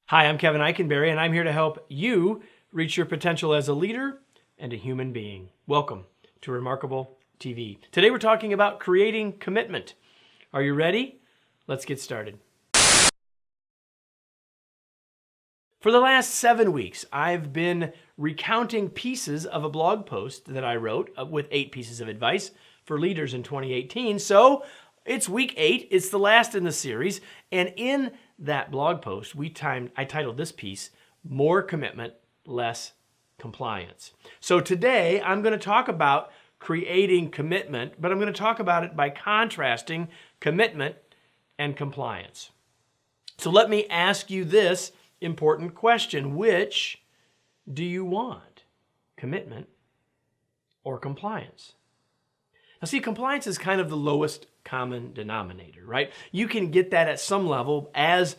Hi, I'm Kevin Eikenberry, and I'm here to help you reach your potential as a leader and a human being. Welcome to Remarkable TV. Today we're talking about creating commitment. Are you ready? Let's get started. For the last 7 weeks, I've been recounting pieces of a blog post that I wrote with 8 pieces of advice for leaders in 2018. So it's week 8, it's the last in the series, and in that blog post, I titled this piece, More Commitment, Less Compliance. So today, I'm going to talk about creating commitment, but I'm going to talk about it by contrasting commitment and compliance. So let me ask you this important question. Which do you want? Commitment or compliance? Now see, compliance is kind of the lowest common denominator, right? You can get that at some level as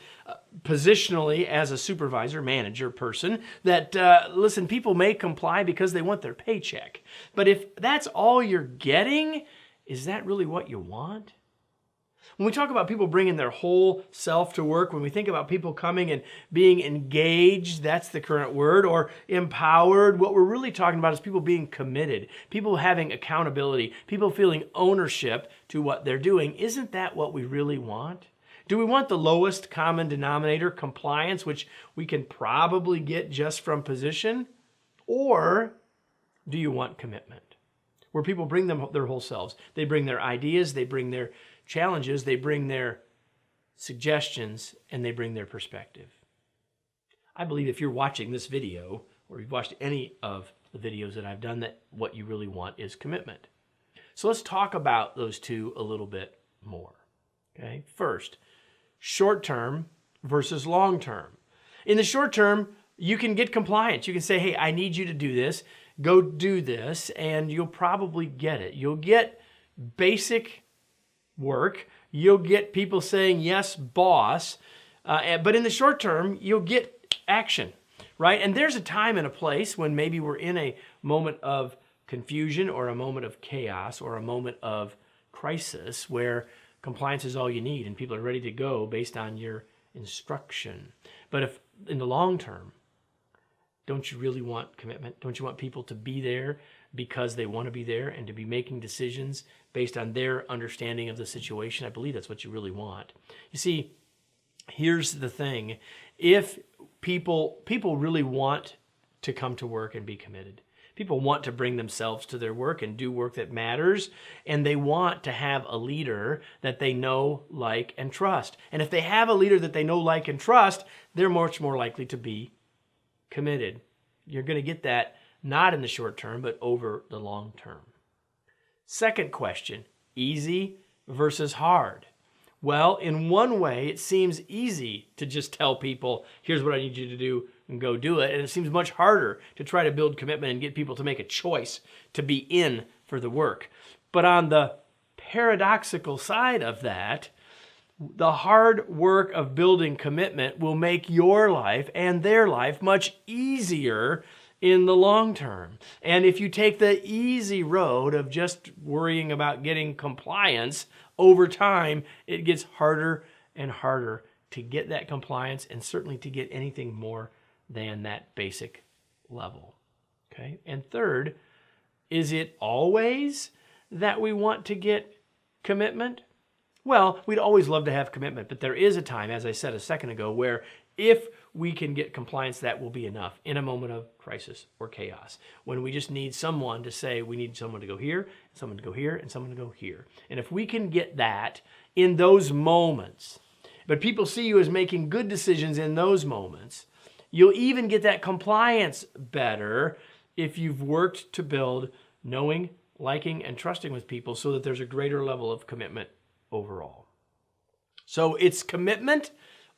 positionally as a supervisor, manager, person that, listen, people may comply because they want their paycheck. But if that's all you're getting, is that really what you want? When we talk about people bringing their whole self to work, when we think about people coming and being engaged, that's the current word, or empowered, what we're really talking about is people being committed, people having accountability, people feeling ownership to what they're doing. Isn't that what we really want? Do we want the lowest common denominator, compliance, which we can probably get just from position? Or do you want commitment, where people bring their whole selves? They bring their ideas, they bring their challenges, they bring their suggestions, and they bring their perspective. I believe if you're watching this video, or you've watched any of the videos that I've done, that what you really want is commitment. So let's talk about those two a little bit more. Okay? First, short-term versus long-term. In the short term, you can get compliance. You can say, hey, I need you to do this. Go do this, and you'll probably get it. You'll get basic work. You'll get people saying, yes, boss. But in the short term, you'll get action, right? And there's a time and a place when maybe we're in a moment of confusion or a moment of chaos or a moment of crisis where compliance is all you need and people are ready to go based on your instruction. But if in the long term, don't you really want commitment? Don't you want people to be there because they want to be there and to be making decisions based on their understanding of the situation? I believe that's what you really want. You see, here's the thing. If people really want to come to work and be committed, people want to bring themselves to their work and do work that matters, and they want to have a leader that they know, like, and trust. And if they have a leader that they know, like, and trust, they're much more likely to be committed. You're going to get that not in the short term, but over the long term. Second question, easy versus hard. Well, in one way, it seems easy to just tell people, here's what I need you to do, and go do it. And it seems much harder to try to build commitment and get people to make a choice to be in for the work. But on the paradoxical side of that, the hard work of building commitment will make your life and their life much easier in the long term. And if you take the easy road of just worrying about getting compliance, over time, it gets harder and harder to get that compliance and certainly to get anything more than that basic level. Okay? And third, is it always that we want to get commitment? Well, we'd always love to have commitment, but there is a time, as I said a second ago, where if we can get compliance, that will be enough in a moment of crisis or chaos, when we just need someone to say, we need someone to go here, someone to go here, and someone to go here. And if we can get that in those moments, but people see you as making good decisions in those moments, you'll even get that compliance better if you've worked to build knowing, liking, and trusting with people so that there's a greater level of commitment overall. So it's commitment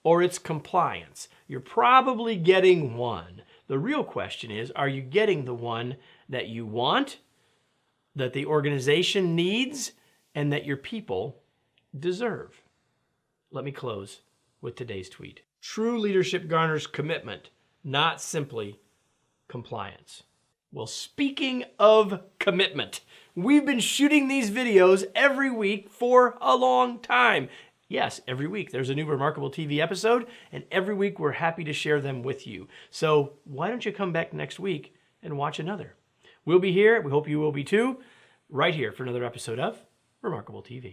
or it's compliance. You're probably getting one. The real question is, are you getting the one that you want, that the organization needs, and that your people deserve? Let me close with today's tweet. True leadership garners commitment, not simply compliance. Well, speaking of commitment, we've been shooting these videos every week for a long time. Yes, every week there's a new Remarkable TV episode, and every week we're happy to share them with you. So why don't you come back next week and watch another? We'll be here. We hope you will be too, right here for another episode of Remarkable TV.